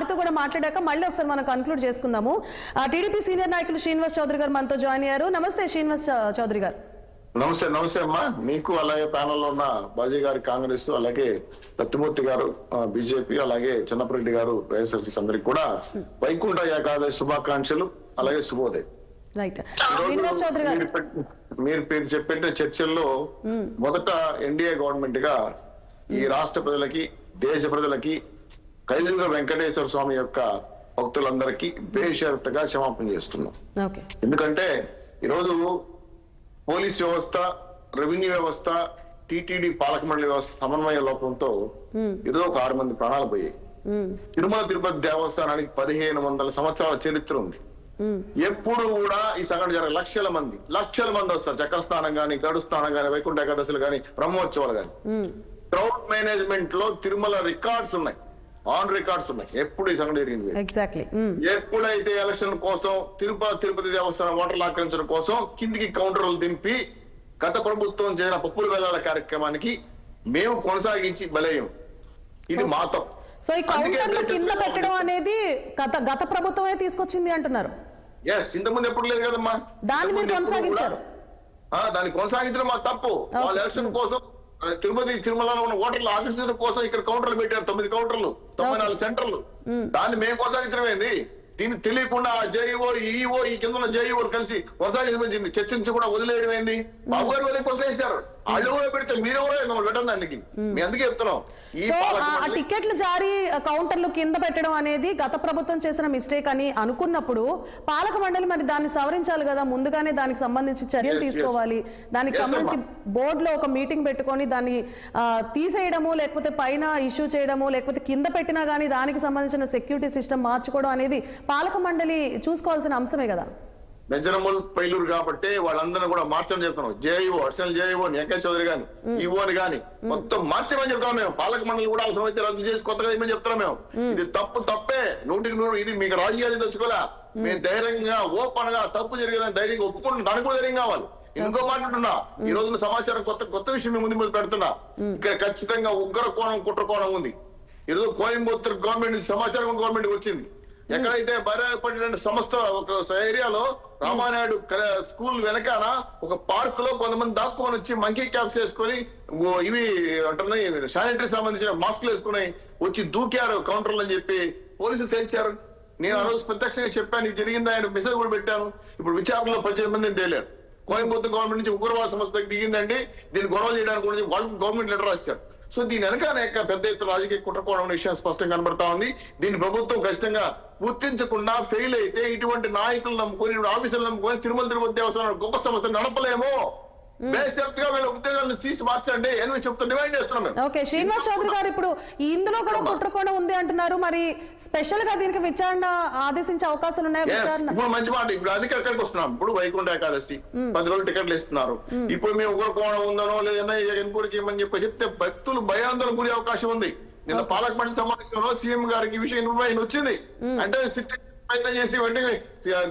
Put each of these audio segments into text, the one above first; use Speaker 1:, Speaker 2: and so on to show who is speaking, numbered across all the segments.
Speaker 1: వారితో కూడా మాట్లాడాక మళ్ళీ ఒకసారి మనం కన్క్లూడ్ చేసుకుందాము. టీడీపీ సీనియర్ నాయకులు శ్రీనివాస్ చౌదరి గారు మనతో జాయిన్ అయ్యారు. నమస్తే శ్రీనివాస్ చౌదరి గారు.
Speaker 2: నమస్తే అమ్మా. మీకు అలాగే ప్యానెల్లో ఉన్న బాజీ గారి కాంగ్రెస్, అలాగే సత్యమూర్తి గారు బీజేపీ, అలాగే చిన్నపరెడ్డి గారు వైఎస్ఆర్సీపీ అందరికి కూడా వైకుంఠ ఏకాదశి శుభాకాంక్షలు, అలాగే శుభోదయం.
Speaker 1: రైట్. శ్రీనివాస్ చౌదరి గారు,
Speaker 2: మీరు చెప్పిన చర్చల్లో మొదట ఎన్డీఏ గవర్నమెంట్ గా ఈ రాష్ట్ర ప్రజలకి, దేశ ప్రజలకి కైలుగ వెంకటేశ్వర స్వామి యొక్క భక్తులందరికీ బేషరతుగా క్షమాపణ చేస్తున్నాం. ఎందుకంటే ఈరోజు పోలీస్ వ్యవస్థ, రెవెన్యూ వ్యవస్థ, టీటీడీ పాలక మండలి వ్యవస్థ సమన్వయ లోపంతో ఏదో ఒక 6 మంది ప్రాణాలు పోయాయి. తిరుమల తిరుపతి దేవస్థానానికి 1500 సంవత్సరాల చరిత్ర ఉంది. ఎప్పుడు కూడా ఈ సంఘటన జరగదు. లక్షల మంది వస్తారు. చక్రస్నానం గాని, గడు స్నానం గాని, వైకుంఠ ఏకాదశులు గాని, బ్రహ్మోత్సవాలు గాని. క్రౌడ్ మేనేజ్మెంట్ లో తిరుమల రికార్డ్స్ ఉన్నాయి, ఆన్ రికార్డ్స్ ఉన్నాయి. ఎప్పుడు ఈ సంఘటన జరిగింది. ఎప్పుడైతే ఎలక్షన్ కోసం తిరుపతి దేవస్థానం ఓటర్లు ఆక్రమించడం కోసం కిందికి కౌంటర్లు దింపి గత ప్రభుత్వం చేసిన పప్పుల వేలాల కార్యక్రమానికి మేము కొనసాగించి బలయం. ఇది మాతం.
Speaker 1: సో ఈ కౌంటర్లు కింద పెట్టడం అనేది గత ప్రభుత్వమే తీసుకొచ్చింది అంటున్నారు.
Speaker 2: ఇంతకుముందు ఎప్పుడు లేదు కదమ్మా.
Speaker 1: దాన్ని మీరు కొనసాగించారు.
Speaker 2: దాన్ని కొనసాగించడం మా తప్పు. వాళ్ళ ఎలక్షన్ కోసం తిరుమలలో ఉన్న ఓటర్లు ఆకర్షించడం కోసం ఇక్కడ కౌంటర్లు పెట్టారు. 9 కౌంటర్లు, 94 సెంటర్లు. దాన్ని మేము కొనసాగించడం ఏంది? దీన్ని తెలియకుండా జేఈఓ, ఈఓ, ఈ కింద ఉన్న జేఈఓలు కలిసి కొనసాగించమని చర్చించి కూడా వదిలేయడం ఏంది? బాబు గారు వదిలి కొనసాగించారు. వాళ్ళు కూడా పెడితే మీరెవరో మమ్మల్ని పెట్టండి. దానికి మేము అందుకే చెప్తున్నాం.
Speaker 1: టికెట్లు జారీ కౌంటర్లు కింద పెట్టడం అనేది గత ప్రభుత్వం చేసిన మిస్టేక్ అని అనుకున్నప్పుడు పాలక మండలి మరి దాన్ని సవరించాలి కదా. ముందుగానే దానికి సంబంధించి చర్యలు తీసుకోవాలి. దానికి సంబంధించి బోర్డులో ఒక మీటింగ్ పెట్టుకొని దాన్ని తీసేయడము, లేకపోతే పైన ఇష్యూ చేయడము, లేకపోతే కింద పెట్టినా కానీ దానికి సంబంధించిన సెక్యూరిటీ సిస్టమ్ మార్చుకోవడం అనేది పాలక మండలి చూసుకోవాల్సిన అంశమే కదా.
Speaker 2: మెజరబుల్ ఫెయిల్యూర్ కాబట్టి వాళ్ళందరూ కూడా మార్చని చెప్తున్నాం. JEO, additional JEO AK Chaudhary గాని, ఈఓని గాని మొత్తం మార్చమని చెప్తున్నాం మేము. పాలక మండలి కూడా అవసరం అయితే రద్దు చేసి కొత్తగా ఏమని చెప్తున్నాం మేము. ఇది తప్పే, 100%. ఇది మీకు రాజకీయాలు తెచ్చుకోలే. మేము ధైర్యంగా, ఓపెన్ గా తప్పు జరిగేదని ధైర్యంగా ఒప్పుకుంటున్నాం. దానికి కూడా ధైర్యం కావాలి. ఇంకో మాట్లాడుతున్నా, ఈ రోజున సమాచారం కొత్త విషయం ముందు పెడుతున్నా. ఇక్కడ ఖచ్చితంగా ఉగ్ర కోణం, కుట్ర కోణం ఉంది. ఈరోజు కోయంబత్తూర్ గవర్నమెంట్ నుంచి సమాచారం గవర్నమెంట్ వచ్చింది. ఎక్కడైతే బైరాగపట్టిన సంస్థ ఒక ఏరియాలో రామానాయుడు స్కూల్ వెనకాల ఒక పార్క్ లో కొంతమంది దాక్కొని వచ్చి మంకీ క్యాప్స్ వేసుకొని ఇవి అంటున్నాయి శానిటరీ సంబంధించిన మాస్కులు వేసుకుని వచ్చి దూకారు కౌంటర్లు అని చెప్పి పోలీసులు తేల్చారు. నేను ఆ రోజు ప్రత్యక్షంగా చెప్పాను, ఇది జరిగిందా ఆయన మెసేజ్ కూడా పెట్టాను. ఇప్పుడు విచారణలో 18 మందిని తేలారు. కోయంబత్తూర్ గవర్నమెంట్ నుంచి ఉగ్రవాద సంస్థకి దిగిందండి, దీన్ని గొడవ చేయడానికి కూడా వాళ్ళకి గవర్నమెంట్ లెటర్ రాశారు. సో దీని వెనకాల పెద్ద ఎత్తున రాజకీయ కుట్రకోవడం విషయం స్పష్టంగా కనబడతా ఉంది. దీన్ని ప్రభుత్వం ఖచ్చితంగా గుర్తించకుండా ఫెయిల్ అయితే ఇటువంటి నాయకులు నమ్ముకొని, ఆఫీసులు నమ్ముకొని తిరుమల తిరుపతి దేవస్థానం గొప్ప సంస్థ నడపలేమో. బేషరతుగా వీళ్ళ ఉద్యోగాలను తీసి మార్చండి అని చెప్తూ డిమాండ్ చేస్తున్నాం.
Speaker 1: ఓకే, శ్రీనివాస్ చౌదరి గారు, ఇప్పుడు ఇందులో కూడా కుట్రకోణం ఉంది అంటున్నారు. మరి స్పెషల్ గా దీనికి విచారణ ఆదేశించే అవకాశాలు ఉన్నాయి.
Speaker 2: ఇప్పుడు మంచి మాట. ఇప్పుడు అధికార ఎక్కడికి వస్తున్నాం. ఇప్పుడు వైకుంఠ ఏకాదశి 10 రోజులు టికెట్లు ఇస్తున్నారు. ఇప్పుడు మేము ఉగ్ర కోణం ఉందనో లేదన్నా ఎంక్వైరీ చేయమని చెప్తే భక్తులు భయాందోళన గురి అవకాశం ఉంది. నిన్న పాలక మండలి సమావేశంలో సీఎం గారికి ఈ విషయం ఇన్ఫర్మేషన్ వచ్చింది. అంటే ప్రయత్నం చేసి వెంటనే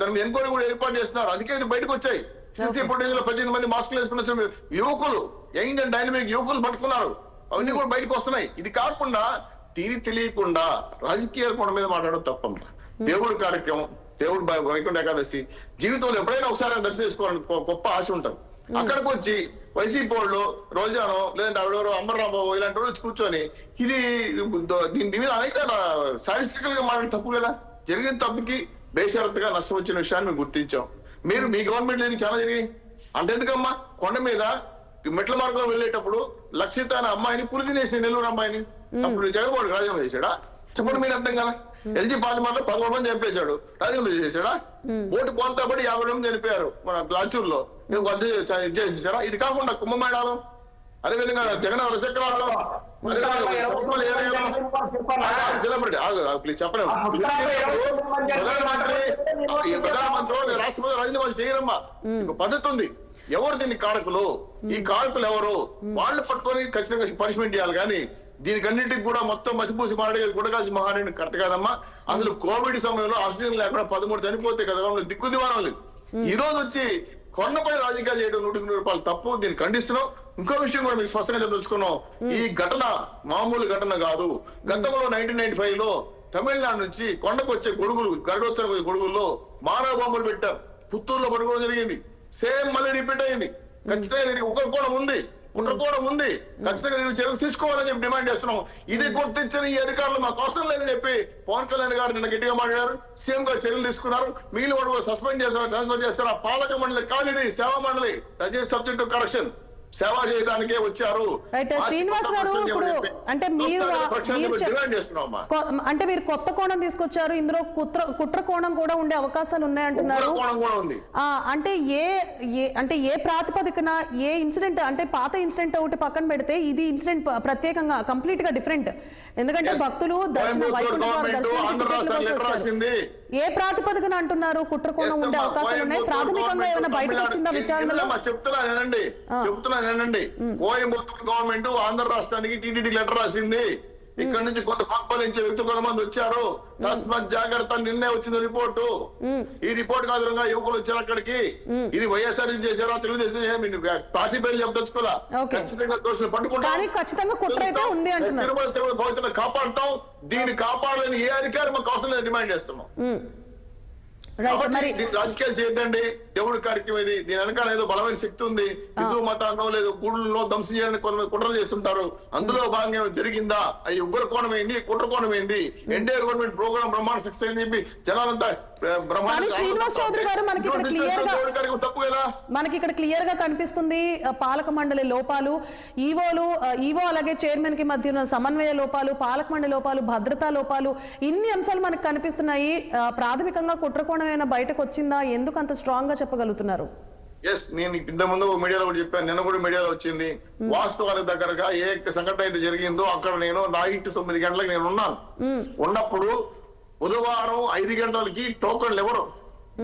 Speaker 2: దాని ఎంక్వైరీ కూడా ఏర్పాటు చేస్తున్నారు. అందుకే బయటకు వచ్చాయి. 60 ఫుటేజ్ లో 18 మంది మాస్కులు వేసుకున్న యువకులు, యంగ్ అండ్ డైనమిక్ యువకులు పట్టుకున్నారు. అవన్నీ కూడా బయటకు వస్తున్నాయి. ఇది కాకుండా తెలియకుండా రాజకీయ కోణం మీద మాట్లాడడం తప్పమ్మా. దేవుడి కార్యక్రమం, దేవుడు వైకుంఠ ఏకాదశి జీవితంలో ఎప్పుడైనా ఒకసారి దర్శనం చేసుకోవాలని గొప్ప ఆశ ఉంటుంది. అక్కడికి వచ్చి వైసీపీ వాళ్ళు రోజానో లేదంటే ఆవిడెవరో అమర్రాబాబు ఇలాంటి వాళ్ళు వచ్చి కూర్చొని దీని మీద అనేక స్టాటిస్టికల్ గా మాట్లాడే తప్పు కదా. జరిగిన తప్పుకి బేషరతుగా నష్టం వచ్చిన విషయాన్ని మేము గుర్తించాం. మీ గవర్నమెంట్ లేని చాలా జరిగాయి. అంటే ఎందుకమ్మా, కొండ మీద మెట్ల మార్గం వెళ్ళేటప్పుడు లక్షిత అనే అమ్మాయిని పులి తినేసి, నెల్లూరు అమ్మాయిని, అప్పుడు జగన్మోహన్ రాజీనామా చేశాడా? చెప్పండి మీరు అర్థం కదా. ఎల్జీ పార్లమెంట్ లో 11 మంది చంపేశాడు, రాజీనామా చేశాడా? ఓటు పోతా పడి 50 మంది చనిపోయారు మన లాచూరులో, చేసేసారా? ఇది కాకుండా కుంభమేళాలో, అదేవిధంగా జగన్ చక్రాల్లో, ప్రధానమంత్రి రాష్ట్రపతి రాజీనామాలు చేయరమ్మా. ఇంకో పద్ధతి ఉంది. ఎవరు దీన్ని కారకులు? ఈ కారకులు ఎవరు? వాళ్ళు పట్టుకొని ఖచ్చితంగా పనిష్మెంట్ చేయాలి. కానీ దీనికన్నింటికి కూడా మొత్తం మసిపూసి మాట్లాడే గుడగాల్సి మహారాణి కరెక్ట్ కాదమ్మా. అసలు కోవిడ్ సమయంలో ఆక్సిజన్ లేకుండా 13 చనిపోతే కదా దిక్కు దివానం లేదు. ఈ రోజు వచ్చి కొండపై రాజకీయాలు చేయడం 100 రూపాయలు తప్పు. దీన్ని ఖండిస్తున్నాం. ఇంకో విషయం కూడా మీకు స్పష్టంగా తెలుసుకున్నాం. ఈ ఘటన మామూలు ఘటన కాదు. గతంలో 1995 లో తమిళనాడు నుంచి కొండకు వచ్చే గొడుగులు గరుడోత్తరం గొడుగుల్లో మానవ బొమ్మలు పెట్టారు. పుత్తూరులో పట్టుకోవడం జరిగింది. సేమ్ మళ్ళీ రిపీట్ అయింది. ఖచ్చితంగా దీనికి ఒక కోణం ఉంది, కుట్ర కోణం ఉంది. ఖచ్చితంగా దీనికి చర్యలు తీసుకోవాలని చెప్పి డిమాండ్ చేస్తున్నాం. ఇది గుర్తించిన ఈ అధికారులు మాకు అవసరం లేదని చెప్పి పవన్ కళ్యాణ్ గారు నిన్న గట్టిగా మాట్లాడారు. సీఎం గారు చర్యలు తీసుకున్నారు. మిగిలిన వాడు సస్పెండ్ చేస్తారు, ట్రాన్స్ఫర్ చేస్తారు. ఆ పాలక మండలి కాదు, ఇది సేవా మండలి. దయచేసి సబ్జెక్ట్ కరెక్షన్. సేవ చేయడానికే వచ్చారు.
Speaker 1: శ్రీనివాస్ గారు, ఇప్పుడు అంటే అంటే మీరు కొత్త కోణం తీసుకొచ్చారు, ఇందులో కుట్ర కోణం కూడా ఉండే అవకాశాలు ఉన్నాయంటున్నారు. అంటే ఏ ప్రాతిపదికన ఏ ఇన్సిడెంట్, అంటే పాత ఇన్సిడెంట్ ఒకటి పక్కన పెడితే ఇది ఇన్సిడెంట్ ప్రత్యేకంగా కంప్లీట్ గా డిఫరెంట్. ఎందుకంటే భక్తులు ఏ ప్రాతిపదికన అంటున్నారు కుట్ర కోణం ఉండే అవకాశాలు ఉన్నాయి? ప్రాథమికంగా ఏమైనా బయటకు వచ్చిందా విచారణలో?
Speaker 2: చెప్తున్నానండి. కోయంబత్తూరు గవర్నమెంట్ ఆంధ్ర రాష్ట్రానికి టీటీడీ లెటర్ రాసింది. ఇక్కడ నుంచి కొంత పరిపాలించే వ్యక్తులు కొంతమంది వచ్చారు, తస్మాత్ జాగ్రత్త. నిన్నే వచ్చింది రిపోర్టు. ఈ రిపోర్ట్ ఆధారంగా యువకులు వచ్చారు అక్కడికి. ఇది వైఎస్ఆర్ చేశారా, తెలుగుదేశం పార్టీ పేర్లు చెప్పదలుచుకోవాలా. ఖచ్చితంగా దోషులు పట్టుకుంటాం, తిరుమల భవిష్యత్తు కాపాడుతాం. దీన్ని కాపాడాలని ఏ అధికారి మాకు అవసరం లేదు డిమాండ్ చేస్తున్నాం. రాజకీయాలు చేయొద్దండి. దేవుడి కార్యక్రమం ఇది. దీని వెనకాల ఏదో బలమైన శక్తి ఉంది. హిందూ మతాల్లో లేదు గుడుల్లో ధ్వంసం చేయడానికి కొంతమంది కుట్రలు చేస్తుంటారు. అందులో భాగంగా జరిగిందా? అది ఉగ్ర కోణం ఏంది, కుట్ర కోణం ఏంది? ఎన్డీఏ గవర్నమెంట్ ప్రోగ్రామ్ బ్రహ్మాండ సక్సెస్ అయింది చెప్పి జనాలంతా
Speaker 1: శ్రీనివాస్ చౌదరి గారు మనకి
Speaker 2: తప్పు కదా.
Speaker 1: మనకి ఇక్కడ క్లియర్ గా కనిపిస్తుంది పాలక మండలి లోపాలు, ఈవో అలాగే చైర్మన్ కి మధ్య ఉన్న సమన్వయ లోపాలు, పాలక మండలి లోపాలు, భద్రతా లోపాలు, ఇన్ని అంశాలు మనకు కనిపిస్తున్నాయి. ప్రాథమికంగా కుట్రకోణమైనా బయటకు వచ్చిందా? ఎందుకు అంత స్ట్రాంగ్ గా చెప్పగలుగుతున్నారు?
Speaker 2: నేను ఇంత ముందు మీడియాలో కూడా చెప్పాను, నిన్న కూడా మీడియాలో వచ్చింది. వాస్తవానికి దగ్గరగా ఏ సంఘటన అయితే జరిగిందో అక్కడ నేను నైట్ 9 గంటలకు నేను ఉన్నాను. ఉన్నప్పుడు బుధవారం 5 గంటలకి టోకన్లు ఎవరు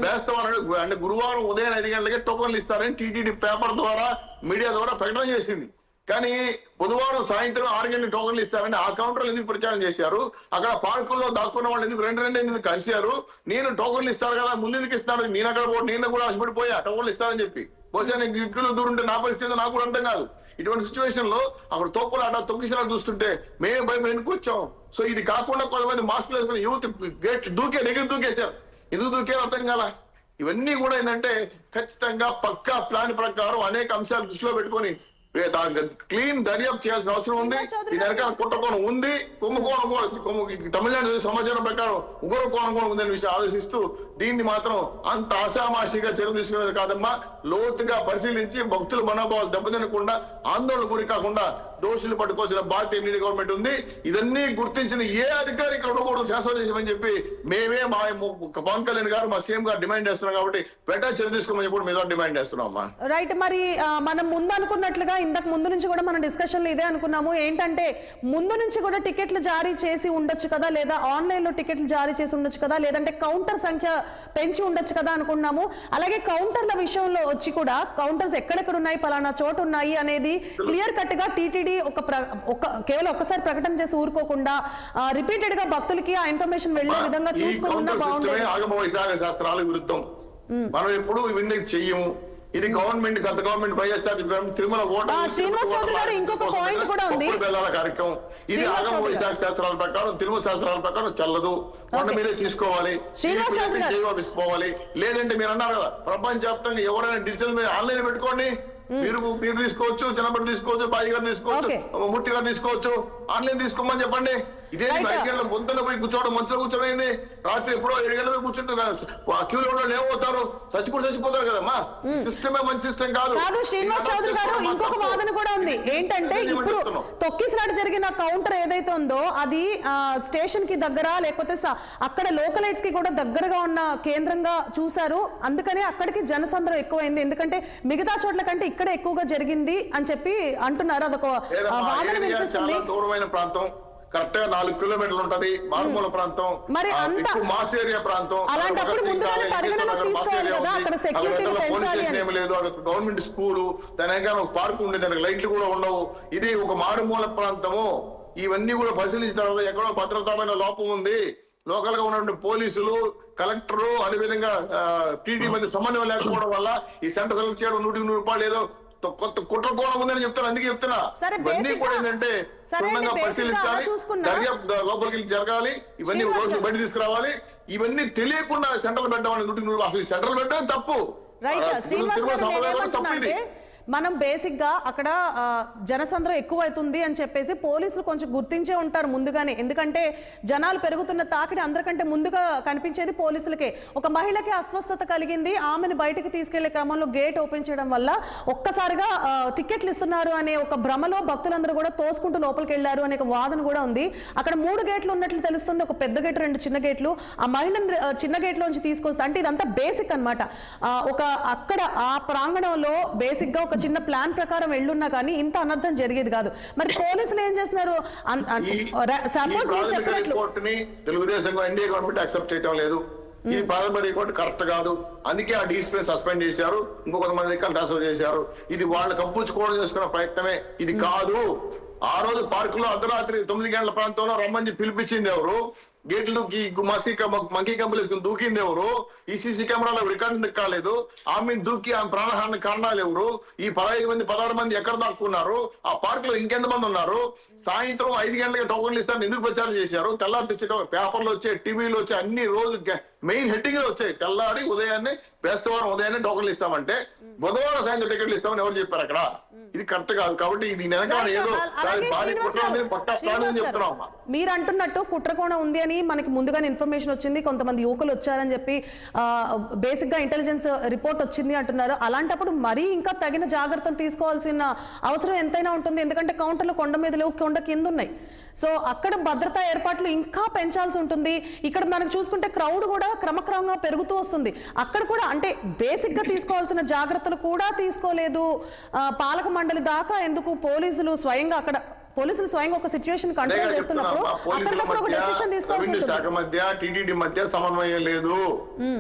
Speaker 2: వేస్తామని, అంటే గురువారం ఉదయం 5 గంటలకి టోకన్లు ఇస్తారని టీటీడీ పేపర్ ద్వారా మీడియా ద్వారా ప్రకటన చేసింది. కానీ బుధవారం సాయంత్రం 6 గంటలకు టోకన్లు ఇస్తారని ఆ కౌంటర్లు ఎందుకు ప్రచారం చేశారు? అక్కడ పార్కుల్లో దాక్కున్న వాళ్ళు ఎందుకు రెండు ఎందుకు కలిశారు? నేను టోకన్లు ఇస్తారు కదా, ముందు ఎందుకు ఇస్తాను? నేను అక్కడ నేను కూడా ఆశపడిపోయా టోకన్లు ఇస్తారని చెప్పి. బహుశా నేను గిక్కులు దూరుంటే నా పరిస్థితి నాకు కూడా అర్థం కాదు. ఇటువంటి సిచ్యువేషన్ లో అక్కడ తోపులాట తొక్కిసలాట చూస్తుంటే మేము భయం ఎందుకు వచ్చాం. సో ఇది కాకుండా కొంతమంది మాస్కులు వేసుకుని యూత్ గేట్ దూకేశారు. ఎందుకు దూకేరు అర్థం కాల. ఇవన్నీ కూడా ఏంటంటే ఖచ్చితంగా పక్కా ప్లాన్ ప్రకారం అనేక అంశాలు దృష్టిలో పెట్టుకొని క్లీన్ దర్యాప్తు చేయాల్సిన అవసరం ఉంది. ఈ వెనకాల కుట్రకోణం ఉంది, కుంభకోణం తమిళనాడు సమాచారం ప్రకారం ఉగ్ర కోణం కూడా ఉందని విషయం ఆలోచిస్తూ దీన్ని మాత్రం అంత ఆశామాషిగా చర్యలు తీసుకునేది కాదమ్మా. లోతుగా పరిశీలించి భక్తుల మనోభావాలు దెబ్బతినకుండా, ఆందోళన గురి కాకుండా దోషులు పట్టుకోవాల్సిన బాధ్యత ఎన్డీఏ గవర్నమెంట్ ఉంది. ఇదన్నీ గుర్తించిన ఏ అధికారి ఇక్కడ ఉండకూడదు, ట్రాన్స్ఫర్ చేసామని చెప్పి మేమే మా పవన్ కళ్యాణ్ గారు మా సీఎం గారు డిమాండ్ చేస్తున్నాం. కాబట్టి వెంటనే చర్య తీసుకోమని చెప్పి మీద డిమాండ్ చేస్తున్నాం అమ్మా.
Speaker 1: రైట్. మరి మనం ముందు అనుకున్నట్లుగా ఇంతకు ముందు నుంచి కూడా మనం డిస్కషన్ లో ఇదే అనుకున్నాము. ఏంటంటే ముందు నుంచి కూడా టికెట్లు జారీ చేసి ఉండొచ్చు కదా, లేదా ఆన్లైన్ లో టికెట్లు జారీ చేసి ఉండొచ్చు కదా, లేదంటే కౌంటర్ సంఖ్య పెంచి ఉండొచ్చు కదా అనుకున్నాము. అలాగే కౌంటర్ల విషయంలో వచ్చి కూడా కౌంటర్స్ ఎక్కడెక్కడ ఉన్నాయి, పలానా చోటు ఉన్నాయి అనేది క్లియర్ కట్ గా టీటీడీ కేవలం ఒక్కసారి ప్రకటన చేసి ఊరుకోకుండా రిపీటెడ్ గా భక్తులకి ఆ ఇన్ఫర్మేషన్ వెళ్లే విధంగా చూసుకున్నా బాగుంటుంది.
Speaker 2: ఆగమ వైశాఖ శాస్త్రాల విరుద్ధం. మనం ఎప్పుడు ఇవన్నీ చెయ్యము. ఇది గవర్నమెంట్ గత గవర్నమెంట్ వైఎస్ఆర్ తిరుమల
Speaker 1: శ్రీనివాస్ చౌదరి గారు ఇంకొక పాయింట్ కూడా ఉంది.
Speaker 2: కార్యక్రమం ఇది ఆగమ వైశాఖ శాస్త్రాల ప్రకారం తిరుమల శాస్త్రాల ప్రకారం చల్లదు. కొండ మీదే తీసుకోవాలి, పోవాలి. లేదంటే మీరు అన్నారు కదా ప్రపంచవ్యాప్తంగా ఎవరైనా డిజిటల్ మీద ఆన్లైన్ పెట్టుకోండి. మీరు తీసుకోవచ్చు, చిన్నప్పటి తీసుకోవచ్చు, బాయి గారు తీసుకోవచ్చు, మూర్తి గారు తీసుకోవచ్చు. ఆన్లైన్ తీసుకోమని చెప్పండి. ఇదే 5 గంటల పొద్దున్న పోయి కూర్చోవడం, మంచిలో కూర్చోమైంది. రాత్రి ఎప్పుడో 7 గంటల పోయి కూర్చుంటారు. క్యూలో ఉన్న ఏమవుతారు, చచ్చిపోతారు కదమ్మా. సిస్టమే మంచి సిస్టమ్ కాదు.
Speaker 1: శ్రీనివాస్ చౌదరి గారు ఇంకొక వాదన కూడా ఉంది. ఏంటంటే ఇప్పుడు తొక్కిసలాట జరిగిన కౌంటర్ ఏదైతే ఉందో అది స్టేషన్ కి దగ్గర, లేకపోతే అక్కడ లోకలైట్స్ కి కూడా దగ్గరగా ఉన్న కేంద్రంగా చూశారు. అందుకనే అక్కడికి జనసంద్రం ఎక్కువైంది. ఎందుకంటే మిగతా చోట్ల కంటే ఇక్కడే ఎక్కువగా జరిగింది అని చెప్పి అంటున్నారు. అదొక వాదన వినిపిస్తుంది.
Speaker 2: దూరమైన ప్రాంతం, కరెక్ట్ గా 4 కిలోమీటర్లు ఉంటది. మారుమూల ప్రాంతం,
Speaker 1: మరి
Speaker 2: మాస్ ఏరియా ప్రాంతం. లేదు, అక్కడ గవర్నమెంట్ స్కూలు, దాని ఒక పార్క్ ఉండేది, దానికి లైట్లు కూడా ఉండవు. ఇది ఒక మారుమూల ప్రాంతము. ఇవన్నీ కూడా పరిశీలించిన తర్వాత ఎక్కడో భద్రతామైన లోపం ఉంది. లోకల్ గా ఉన్నటువంటి పోలీసులు, కలెక్టరు, అదేవిధంగా టీడీ మధ్య సమన్వయం లేకపోవడం వల్ల ఈ సెంటర్ సెలెక్ట్ చేయడం 100 రూపాయలు ఏదో కొత్త కుట్ర కోణం ఉందని చెప్తాను. అందుకే చెప్తున్నా
Speaker 1: సరే,
Speaker 2: ఇవన్నీ
Speaker 1: basic
Speaker 2: కూడా
Speaker 1: గా-
Speaker 2: ఏంటంటే
Speaker 1: సరే అండి,
Speaker 2: క్షుణ్ణంగా
Speaker 1: basic గా
Speaker 2: పరిశీలించాలి,
Speaker 1: అలా చూసుకున్నా-
Speaker 2: దర్యాప్తు లోపలికి వెళ్ళి జరగాలి, ఇవన్నీ
Speaker 1: శ్రీనివాస్
Speaker 2: రోజు
Speaker 1: గారు.
Speaker 2: బయట తీసుకురావాలి. ఇవన్నీ తెలియకుండా సెంట్రల్ పెట్టడం అనేది అసలు సెంట్రల్ పెట్టడం తప్పు.
Speaker 1: రైట్ శ్రీనివాస్ గారు,
Speaker 2: తిరుమల
Speaker 1: నేను
Speaker 2: సంప్రదాయం
Speaker 1: ఏమంటున్నా
Speaker 2: తప్పు ఇది.
Speaker 1: అంటే మనం బేసిక్ గా అక్కడ జనసంద్రం ఎక్కువైతుంది అని చెప్పేసి పోలీసులు కొంచెం గుర్తించే ఉంటారు ముందుగానే. ఎందుకంటే జనాలు పెరుగుతున్న తాకిడి అందరికంటే ముందుగా కనిపించేది పోలీసులకే. ఒక మహిళకి అస్వస్థత కలిగింది, ఆమెను బయటికి తీసుకెళ్లే క్రమంలో గేట్ ఓపెన్ చేయడం వల్ల ఒక్కసారిగా టికెట్లు ఇస్తున్నారు అనే ఒక భ్రమలో భక్తులందరూ కూడా తోసుకుంటూ లోపలికి వెళ్లారు అనే ఒక వాదన కూడా ఉంది. అక్కడ 3 గేట్లు ఉన్నట్లు తెలుస్తుంది, ఒక పెద్ద గేటు 2 చిన్న గేట్లు. ఆ మహిళను చిన్న గేట్ లోంచి తీసుకొస్తే అంటే ఇదంతా బేసిక్ అన్నమాట. ఒక అక్కడ ఆ ప్రాంగణంలో బేసిక్ గా ఒక చిన్న ప్లాన్ ప్రకారం వెళ్ళున్నా కానీ ఇంత అనర్థం జరిగేది కాదు. మరి పోలీసులు ఏం చేస్తున్నారు? సపోజ్ మీరు చెప్పినట్లు
Speaker 2: రిపోర్ట్ని తెలుగుదేశం ఎన్డీఏ గవర్నమెంట్ యాక్సెప్ట్ చేయడం లేదు. ఈ ప్రాథమిక రిపోర్ట్ కరెక్ట్ కాదు, అందుకే ఆ డీసీపీ సస్పెండ్ చేశారు, ఇంకో కొంతమంది ట్రాన్స్ఫర్ చేశారు. ఇది వాళ్ళు కప్పించుకోవడం చేసుకున్న ప్రయత్నమే, ఇది కాదు. ఆ రోజు పార్క్ లో అర్ధరాత్రి 9 గంటల ప్రాంతంలో రమ్మని పిలిపించింది ఎవరు? గేట్లుకి మంకీ కంపెనీస్ దూకింది ఎవరు? ఈ సీసీ కెమెరాలో రికార్డు కాలేదు. ఆమె దూకి ఆమె ప్రాణహాని కారణాలు ఎవరు? ఈ 15 మంది 16 మంది ఎక్కడ దాక్కున్నారు? ఆ పార్క్ లో ఇంకెంతమంది ఉన్నారు? సాయంత్రం 5 గంటలకి టోకన్లు ఇస్తారని ఎందుకు ప్రచారం చేశారు? తెల్లారి తెచ్చే పేపర్లు వచ్చాయి, టీవీలు వచ్చాయి, అన్ని రోజు మెయిన్ హెడ్డింగ్ లో వచ్చాయి. తెల్లారి ఉదయాన్నే బేస్తవారం ఉదయాన్నే టోకన్లు ఇస్తామంటే బుధవారం సాయంత్రం టికెట్లు ఇస్తామని ఎవరు చెప్పారు అక్కడ? ఇది కరెక్ట్ కాదు. కాబట్టి ఇది వెనకాల ఏదో భారీ కుట్ర ఉంది, పక్కా ప్లాన్ అని చెప్తున్నాం.
Speaker 1: మీరు అంటున్నట్టు కుట్రకోణం ఉంది అని మనకి ముందుగానే ఇన్ఫర్మేషన్ వచ్చింది, కొంతమంది యువకులు వచ్చారని చెప్పి బేసిక్ గా ఇంటెలిజెన్స్ రిపోర్ట్ వచ్చింది అంటున్నారు. అలాంటప్పుడు మరీ ఇంకా తగిన జాగ్రత్తలు తీసుకోవాల్సిన అవసరం ఎంతైనా ఉంటుంది. ఎందుకంటే కౌంటర్లు కొండ మీద లేవు, కొండ కింద ఉన్నాయి. సో అక్కడ భద్రతా ఏర్పాట్లు ఇంకా పెంచాల్సి ఉంటుంది. ఇక్కడ మనకు చూసుకుంటే క్రౌడ్ కూడా క్రమక్రమంగా పెరుగుతూ వస్తుంది. అక్కడ కూడా అంటే బేసిక్ గా తీసుకోవాల్సిన జాగ్రత్తలు కూడా తీసుకోలేదు. పాలక మండలి దాకా ఎందుకు పోలీసులు స్వయంగా ఒక సిచ్యువేషన్ కంట్రోల్ చేస్తున్నప్పుడు అక్కడికప్పుడు ఒక డెసిషన్ తీసుకోవాల్సి ఉంటుంది.
Speaker 2: శాఖ మధ్య టీటీడీ మధ్య సమన్వయం లేదు.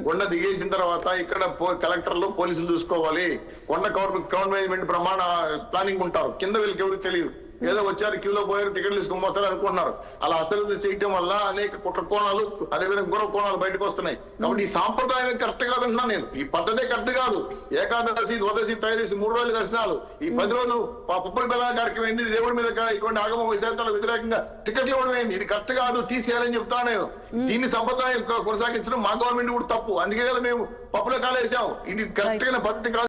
Speaker 2: కొండ దిగేసిన తర్వాత ఇక్కడ కలెక్టర్లు పోలీసులు చూసుకోవాలి. కొండ క్రౌడ్ మేనేజ్మెంట్ ప్రమాణ ప్లానింగ్ ఉంటారు, కింద వీళ్ళకి ఎవరికి తెలియదు. ఏదో వచ్చారు, క్యూలో పోయారు, టికెట్లు తీసుకుని అనుకుంటున్నారు. అలా అసలు చేయటం వల్ల అనేక కుట్ర కోణాలు, అదేవిధంగా గుర్ర కోణాలు బయటకు వస్తున్నాయి. కాబట్టి ఈ సాంప్రదాయం కరెక్ట్ కాదంటున్నా నేను. ఈ పద్ధతే కరెక్ట్ కాదు. ఏకాదశి, ద్వాదశి, త్రయోదశి 3 రోజుల దర్శనాలు, ఈ 10 రోజులు పప్పుల బెల్లాల కార్యక్రమం ఏంది? దేవుడి మీద ఇటువంటి ఆగమ విశాఖలో వ్యతిరేకంగా టికెట్లు ఇవ్వడం ఏంది? ఇది కరెక్ట్ కాదు, తీసేయాలని చెప్తాను నేను. దీన్ని సంప్రదాయం కొనసాగించడం మా గవర్నమెంట్ కూడా తప్పు. అందుకే కదా మేము పప్పుల కాలేసాం. ఇది కరెక్ట్ గా పద్ధతి కాదు.